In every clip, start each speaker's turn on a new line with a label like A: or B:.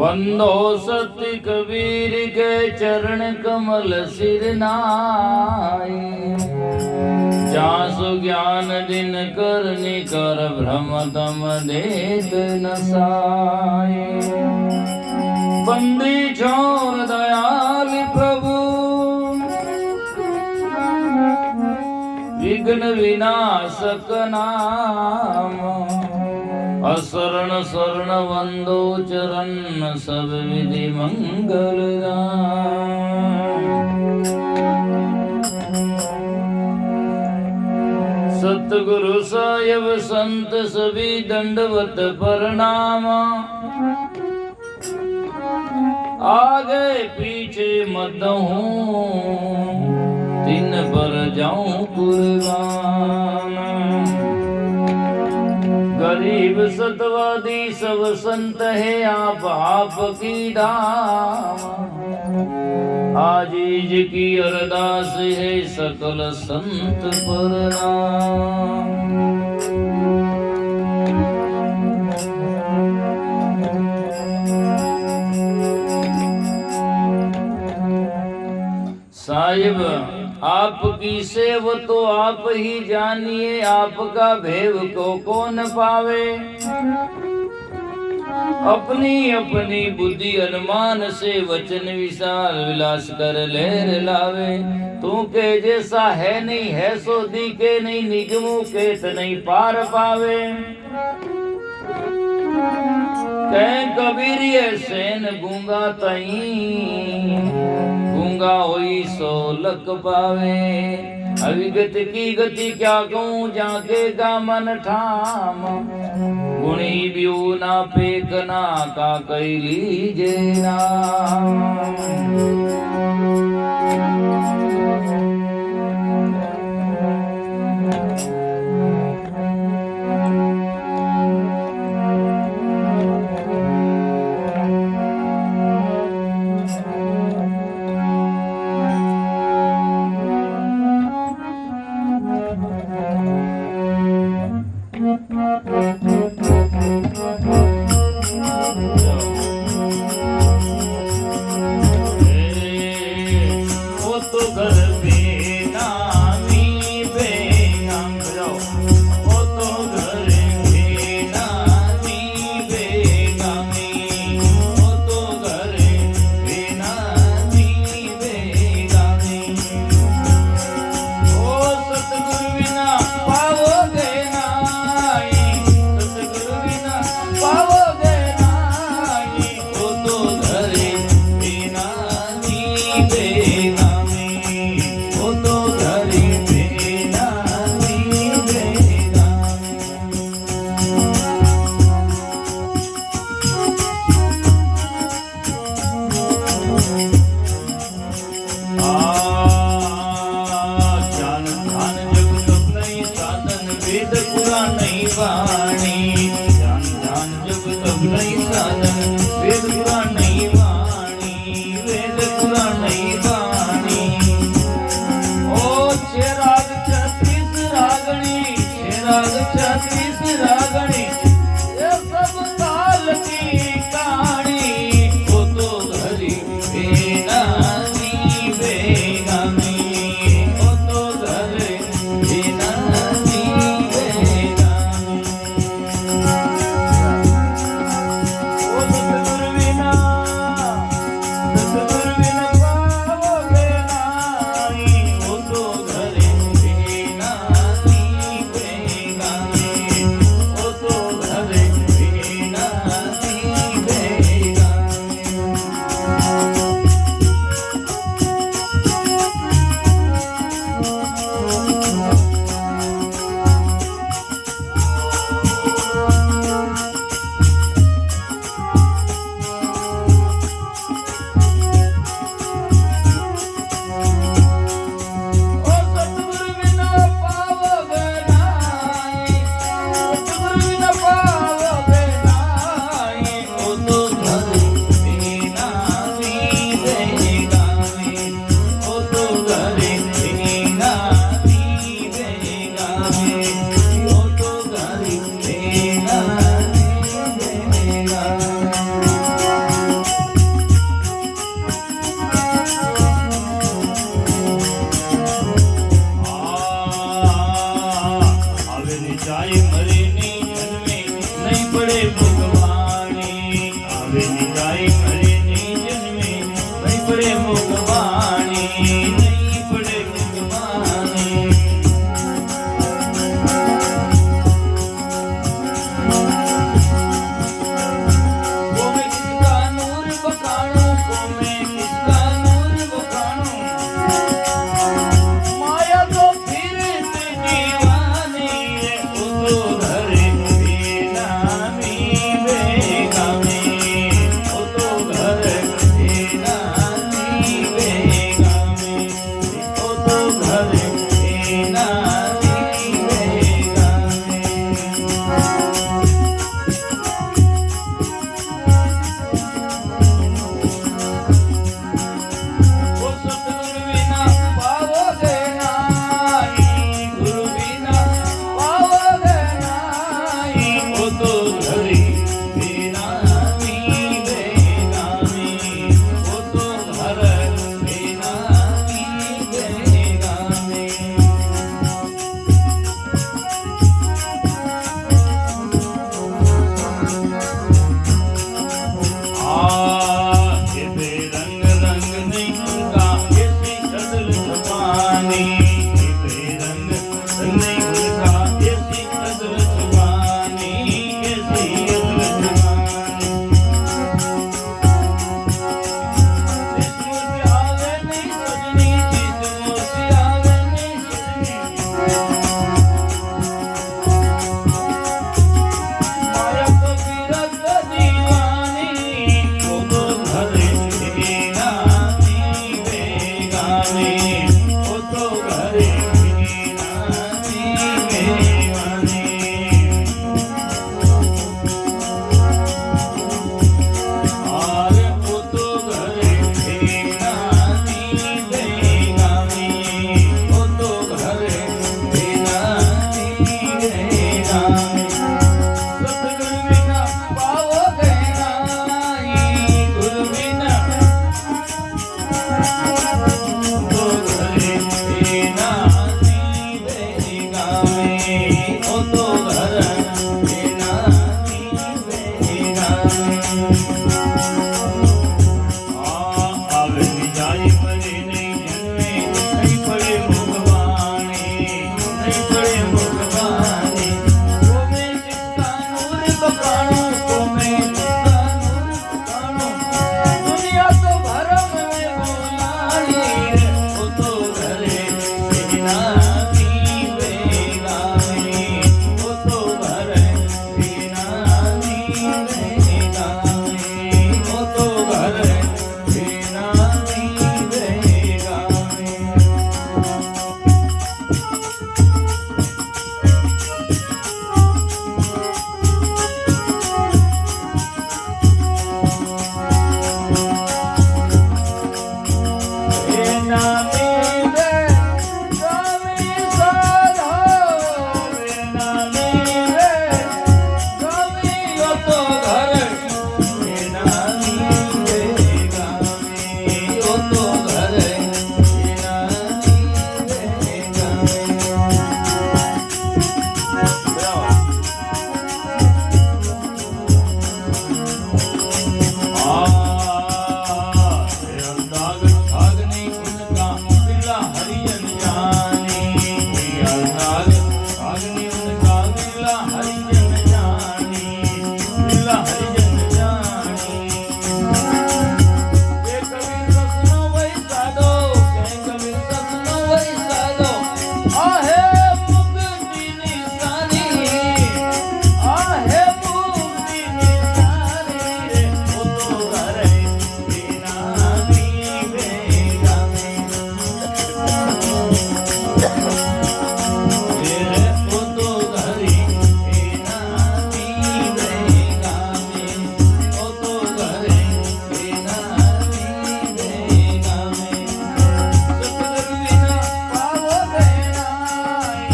A: वंदो सत्य कबीर के चरण कमल सिर नाई, जासु ज्ञान दिन कर निकर भ्रम तम देत नसाए। बंदी छोर दयाल प्रभु, विघ्न विनाशक नाम, असरण शरण वंदो चरण सब विधि मंगल सतगुरु साहिब संत सभी दंडवत प्रणाम, आगे पीछे मत हूँ तीन पर जाऊं कुर्बान। गरीब सतवादी सब संत है आप की दाम, आजीज की अरदास है सकल संत प्रणाम। साहिब आपकी सेव तो आप ही जानिए, आपका भेव को कौन पावे। अपनी अपनी बुद्धि अनुमान से वचन विशाल विलास कर लहर लावे। तू के जैसा है नहीं है सो दिखे नहीं, निगमों के नहीं पार पावे। कह कबीर ये सेन गूंगा तई, गूंगा होई सो लक पावे। अविगत की गति क्या कहूँ जाके का मन ठाम, गुणी ब्यू ना पेकना का कई लीजे नाम। गावे वो तो घर बेगामी बेगामी और वो तो घर बेगामी बेगामी वो तो घर बेगामी बेगामी सतगुरु बिना पाओगे नाई गुरु बिना तो घरे बेगामी बेगामी वो तो घर बेगामी बेगामी आवे जाए परे नहीं जन्मे नहीं पड़े भगवानी नहीं पड़े भगवानी को मैं जिसका नूर बखानूं को मैं जिसका नूर बखानूं दुनिया तो भरम में बुलानी वो तो घरे बेगामी बेगामी वो तो घरे बेगामी बेगामी वो तो घरे बेगामी बेगामी बेगामी बेगामी साधो बेगामी बेगामी वो तो घर बेगामी बेगामी वो तो घर बेगामी अंदाज भाग नहीं उनका बिरला हरिजन जानी अंदाज भाग नहीं उनका बिरला हरिजन जानी बिरला हरिजन जानी के कबीर ससनो वही साधो के कबीर ससनो वही साधो आहे मुक्ति निशानी आहे मुक्ति निशानी रे वो तो घरे बेगामी बेगामी रे वो तो घरे बेगामी बेगामी वो तो घरे बेगामी बेगामी सतगुरु बिना पाओगे नाई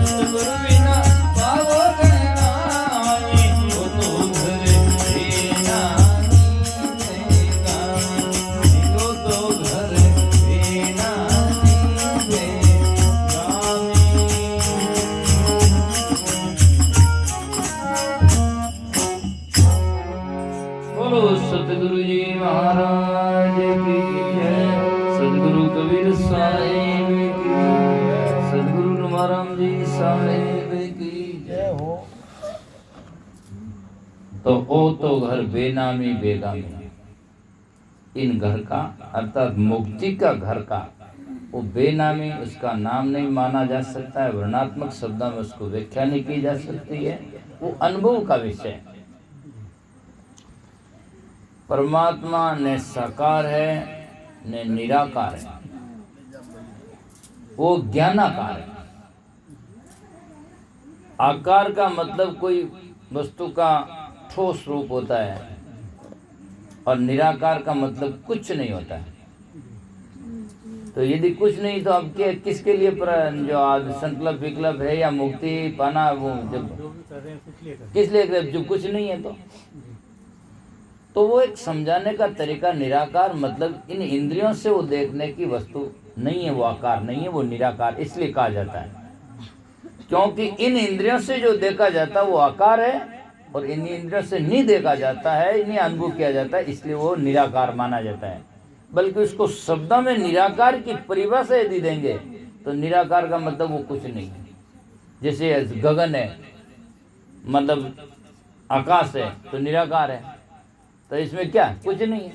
A: सतगुरु बिना पाओगे नाई वो तो घरे बेगामी बेगामी वो तो घरे बेगामी बेगामी बोलो सतगुरु जी महाराज की जय सतगुरु कबीर साहिब की जय सतगुरु तुमाराम जी साहिब की जय हो। तो ओ तो घर बेनामी बेगामी इन घर का अर्थात मुक्ति का घर का वो बेनामी उसका नाम नहीं माना जा सकता है वर्णात्मक शब्दों में उसको व्याख्या नहीं की जा सकती है वो अनुभव का विषय है। परमात्मा न साकार है न निराकार है वो ज्ञानाकार है। आकार का मतलब कोई वस्तु का ठोस रूप होता है और निराकार का मतलब कुछ नहीं होता है। तो यदि कुछ नहीं तो अब के किसके लिए जो आज संकल्प विकल्प है या मुक्ति पाना वो जब किस लिए कर जो कुछ नहीं है तो वो एक समझाने का तरीका निराकार मतलब इन इंद्रियों से वो देखने की वस्तु नहीं है, वो आकार नहीं है, वो निराकार इसलिए कहा जाता है क्योंकि इन इंद्रियों से जो देखा जाता है वो आकार है और इन इंद्रियों से नहीं देखा जाता है, इन्हें अनुभव किया जाता है, इसलिए वो निराकार माना जाता है। बल्कि उसको शब्दों में निराकार की परिभाषा यदि देंगे तो निराकार का मतलब वो कुछ नहीं है। जैसे गगन है मतलब आकाश है तो निराकार है, तो इसमें क्या कुछ नहीं है।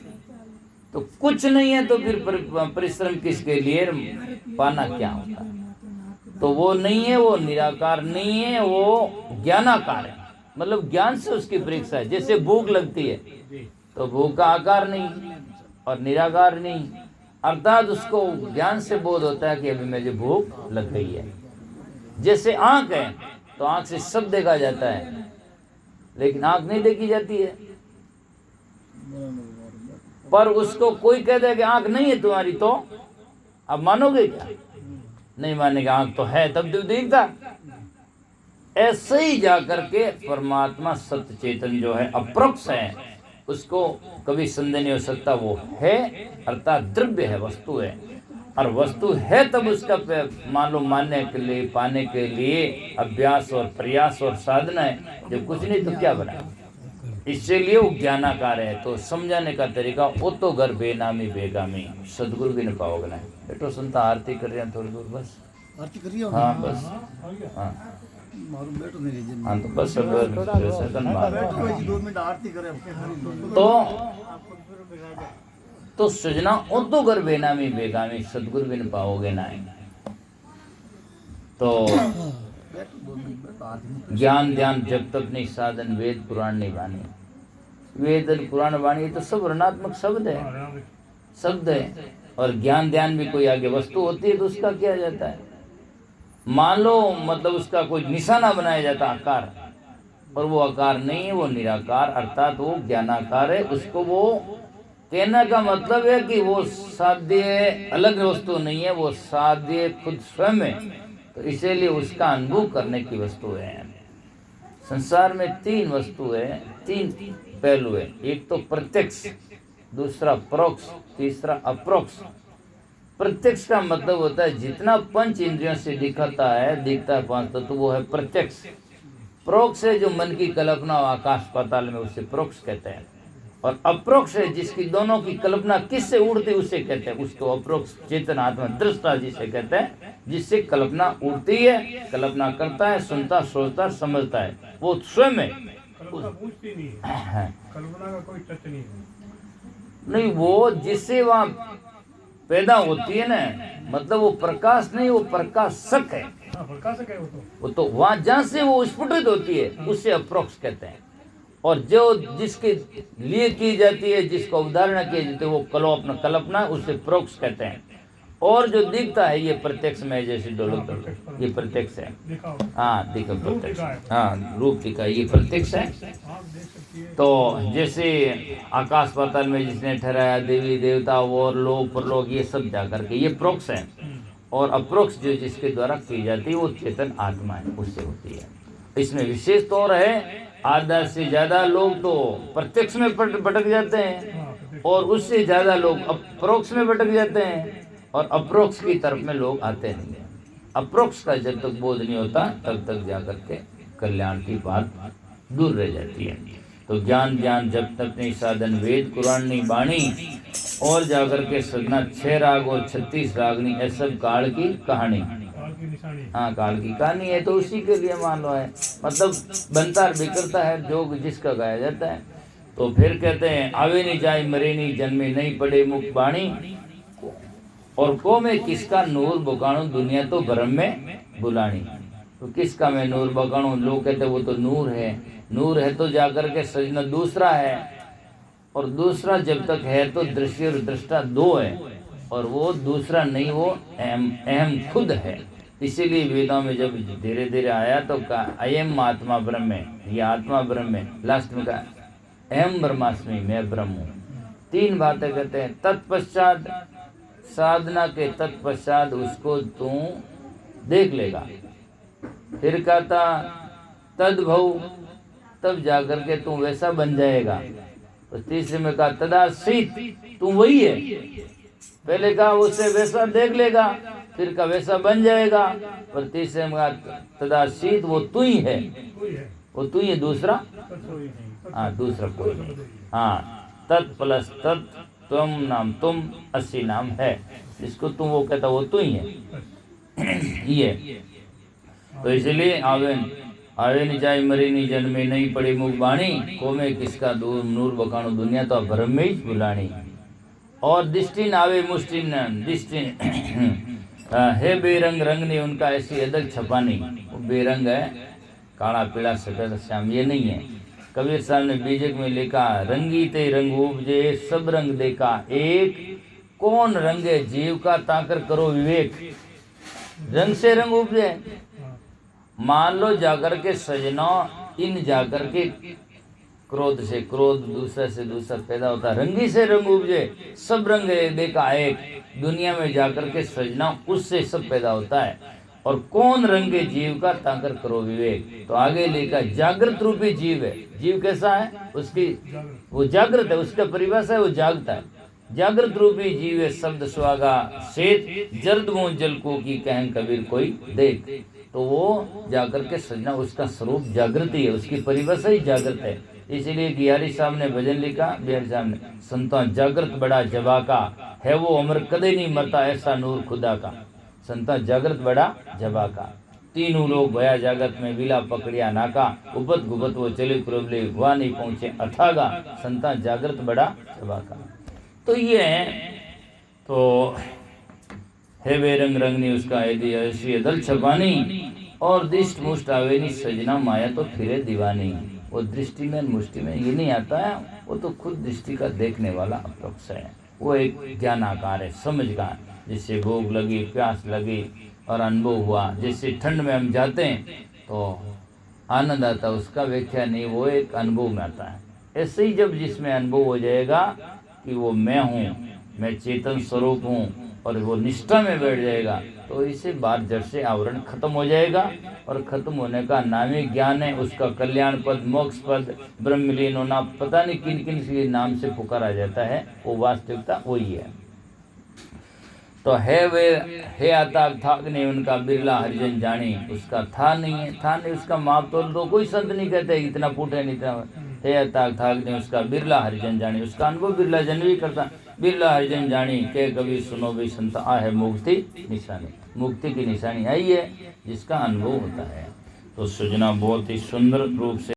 A: तो कुछ नहीं है तो फिर परिश्रम किसके लिए, पाना क्या होता है। तो वो नहीं है, वो निराकार नहीं है, वो ज्ञानाकार है, मतलब ज्ञान से उसकी परीक्षा है। जैसे भूख लगती है तो भूख का आकार नहीं और निराकार नहीं, अर्थात उसको ज्ञान से बोध होता है कि अभी मुझे भूख लग गई है। जैसे आंख है तो आंख से सब देखा जाता है, लेकिन आंख नहीं देखी जाती है। पर उसको कोई कहता है कि आंख नहीं है तुम्हारी, तो अब मानोगे क्या? नहीं मानेंगे, आंख तो है तब तो दिखता। ऐसे ही जाकर के परमात्मा सत्य चेतन जो है अप्रोक्ष है, उसको कभी संदेह नहीं हो सकता। वो है अर्थात द्रव्य है, वस्तु है, और वस्तु है तब उसका मालूम मानने के लिए, पाने के लिए अभ्यास और प्रयास और साधना है। जब कुछ नहीं तो क्या बना? इसलिए वो ज्ञानाकार है। तो समझाने का तरीका वो तो घर बेनामी बेगामी सदगुरु भी नहीं पाओगे ना। बेटो सुनता आरती कर रहे हैं थोड़ी दूर, बस
B: आरती करिए।
A: हाँ बस हाँ
B: मालूम बेटो नहीं लीजिए।
A: हाँ तो बस अब सेकंड बार
B: बैठो 2 मिनट आरती करें।
A: तो सजना वो तो घर बेनामी बेगामी सदगुरु भी नहीं पाओगे ना। तो ज्ञान ध्यान जब तक नहीं साधन, वेद पुराण नहीं वाणी। वेद पुराण वाणी तो सब वर्णात्मक शब्द है, और ज्ञान ध्यान भी कोई आगे वस्तु होती है तो उसका किया जाता है। मान लो मतलब उसका कोई निशाना बनाया जाता आकार, और वो आकार नहीं है, वो निराकार अर्थात वो ज्ञानाकार है। उसको वो कहने का मतलब है कि वो साध्य अलग वस्तु नहीं है, वो साध्य खुद स्वयं है। तो इसीलिए उसका अनुभव करने की वस्तु है। संसार में 3 वस्तु है, 3 पहलू है। एक तो प्रत्यक्ष, दूसरा परोक्ष, तीसरा अप्रोक्ष। प्रत्यक्ष का मतलब होता है जितना पंच इंद्रियों से दिखता है 5 तत्व, तो वो है प्रत्यक्ष। परोक्ष है जो मन की कल्पना आकाश पाताल में, उसे परोक्ष कहते हैं। और अप्रोक्ष है जिसकी दोनों की कल्पना किससे उड़ती उसे कहते हैं, उसको अप्रोक्ष चेतन आत्मा दृष्टा जिसे कहते हैं, जिससे कल्पना उड़ती है, कल्पना करता है, सुनता, सोचता, समझता है, वो स्वयं है।
C: कल्पना का कोई तथ्य नहीं है।
A: नहीं, वो जिससे वहाँ पैदा होती है ना, मतलब वो प्रकाश नहीं, वो प्रकाशक है।
C: प्रकाशक है
A: वो तो वहाँ जहाँ से वो स्फुटित होती है उसे अप्रोक्ष कहते हैं। और जो जिसके लिए की जाती है, जिसको उदाहरण किए जाते हैं, वो कल्पना उसे प्रोक्ष कहते हैं। और जो दिखता है ये प्रत्यक्ष में, जैसे डोलक ये प्रत्यक्ष है। हाँ दिखा प्रत्यक्ष, हाँ रूप दिखा, ये प्रत्यक्ष है। तो जैसे आकाश पाताल में जिसने ठहराया, देवी देवता और लोग परलोक, ये सब जाकर के ये प्रोक्ष है। और अप्रोक्ष जो जिसके द्वारा की जाती है वो चेतन आत्मा है, उससे होती है। इसमें विशेष तौर है, आधा से ज्यादा लोग तो प्रत्यक्ष में भटक जाते हैं, और उससे ज्यादा लोग अप्रोक्ष में भटक जाते हैं, और अप्रोक्ष की तरफ में लोग आते नहीं हैं। अप्रोक्ष का जब तक बोध नहीं होता तब तक जाकर के कल्याण की बात दूर रह जाती है। तो ज्ञान ध्यान जब तक नहीं साधन, वेद पुराण नहीं बाणी, और जाकर के सदना 6 राग और 36 रागनी, ये सब काल की कहानी। हाँ काल की कहानी है, तो उसी के लिए मान लो है, मतलब बनता बिखरता है जो जिसका गाया जाता है। तो फिर कहते हैं, आवे नहीं जाए मरे नहीं जन्मे, नहीं पड़े मुख बाणी, और को में किसका नूर बकाणु, दुनिया तो भ्रम में बुलानी। तो किसका मैं नूर बकाणु, लोग कहते वो तो नूर है। नूर है तो जाकर के सजना दूसरा है, और दूसरा जब तक है तो दृश्य और दृष्टा 2 है, और वो दूसरा नहीं, वो अहम खुद है। इसीलिए वेदों में जब धीरे धीरे आया तो कहा अयम आत्मा ब्रह्म है, ये आत्मा ब्रह्म है। लास्ट में कहा अहम ब्रह्मास्मि, मैं ब्रह्म हूँ। 3 बातें कहते हैं। तत्पश्चात साधना के तत्पश्चात उसको तू देख लेगा। फिर कहता तद्भव, तब जाकर के तू वैसा बन जाएगा। तो तीसरे में कहा तदासीत, तू वही है। पहले कहा उसे वैसा देख लेगा, फिर का वैसा बन जाएगा, और तीसरे में कहा तदासीत, वो तू ही है, वो तू ही है, दूसरा हाँ दूसरा कोई नहीं। हाँ तत् प्लस तत्, तुम नाम तुम, अस्सी नाम है, जिसको तुम वो कहता वो तू ही है ये। तो इसलिए आवे नहीं जाए मरे नहीं जन्मे, नहीं पड़ी मुख बाणी, को में किसका दूर नूर बकाणु, दुनिया तो भ्रम में ही बुलानी। और दृष्टि नावे मुष्टि दृष्टि है बेरंग, रंग ने उनका ऐसी अदल छपानी। वो बेरंग है, काला पीला सफेद श्याम ये नहीं है। कबीर साहब ने बीजक में लिखा, रंगी ते रंग उपजे सब रंग देखा एक, कौन रंगे जीव का ताकर करो विवेक। रंग से रंग उपजे। मान लो जाकर के सजना इन जाकर के क्रोध से क्रोध, दूसरे से दूसरा पैदा होता है, रंगी से रंग उपजे। सब रंग देखा एक दुनिया में जाकर के सजना उससे सब पैदा होता है। और कौन रंगे जीव का ताकर करो विवेक। तो आगे लिखा जागृत रूपी जीव है। जीव कैसा है? उसकी वो जागृत है, उसका परिभाषा है वो जागता है। जागृत रूपी जीव है शब्द सुहागा शेत जर्द मुंह जल को की कहन कबीर कोई देख। तो वो जाकर के सजना उसका स्वरूप जागृति है, उसकी परिभाषा ही जागृत है। इसीलिए बिहारी साहब ने भजन लिखा, बिहारी साहब ने संता जागृत बड़ा जबा का है वो अमर कदे नहीं मरता ऐसा नूर खुदा का। संता जागृत बड़ा जबा का। तीनों लोग भया जागत में विला पकड़िया नाका उपत गुबत वो चले क्रोबले वह नहीं पहुंचे अथागा। संता जागृत बड़ा जबा का। तो ये तो है वे रंग रंगनी उसका यदि ऐसी दल छपानी और दिष्ट मुष्ट आवे नहीं सजना माया तो फिरे दीवानी। वो दृष्टि में मुष्टि में ये नहीं आता है, वो तो खुद दृष्टि का देखने वाला अप्रोक्ष है। वो एक ज्ञानाकार है, समझकार, जिससे भूख लगी प्यास लगी और अनुभव हुआ। जैसे ठंड में हम जाते हैं तो आनंद आता है, उसका व्याख्या नहीं, वो एक अनुभव में आता है। ऐसे ही जब जिसमें अनुभव हो जाएगा कि वो मैं हूँ, मैं चेतन स्वरूप हूँ और वो निष्ठा में बैठ जाएगा तो इसे बाहर जड़ से आवरण खत्म हो जाएगा। और खत्म होने का नाम ही ज्ञान है। उसका कल्याण पद, मोक्ष पद, ब्रह्मलीन होना, पता नहीं किन किन से नाम से पुकारा जाता है, वो वास्तविकता वही है। तो है वे है आता था नहीं उनका बिरला हरिजन जानी। उसका था नहीं है, था नहीं उसका माप तोल दो, कोई संत नहीं कहते इतना फूटे नहीं इतना है आता था नहीं उसका बिरला हरिजन जानी। उसका अनुभव बिरला जन भी करता। बिरला हरिजन जानी के कभी सुनो भी संत आ है मुक्ति निशानी। मुक्ति की निशानी आई है जिसका अनुभव होता है। तो सृजना बहुत ही सुंदर रूप से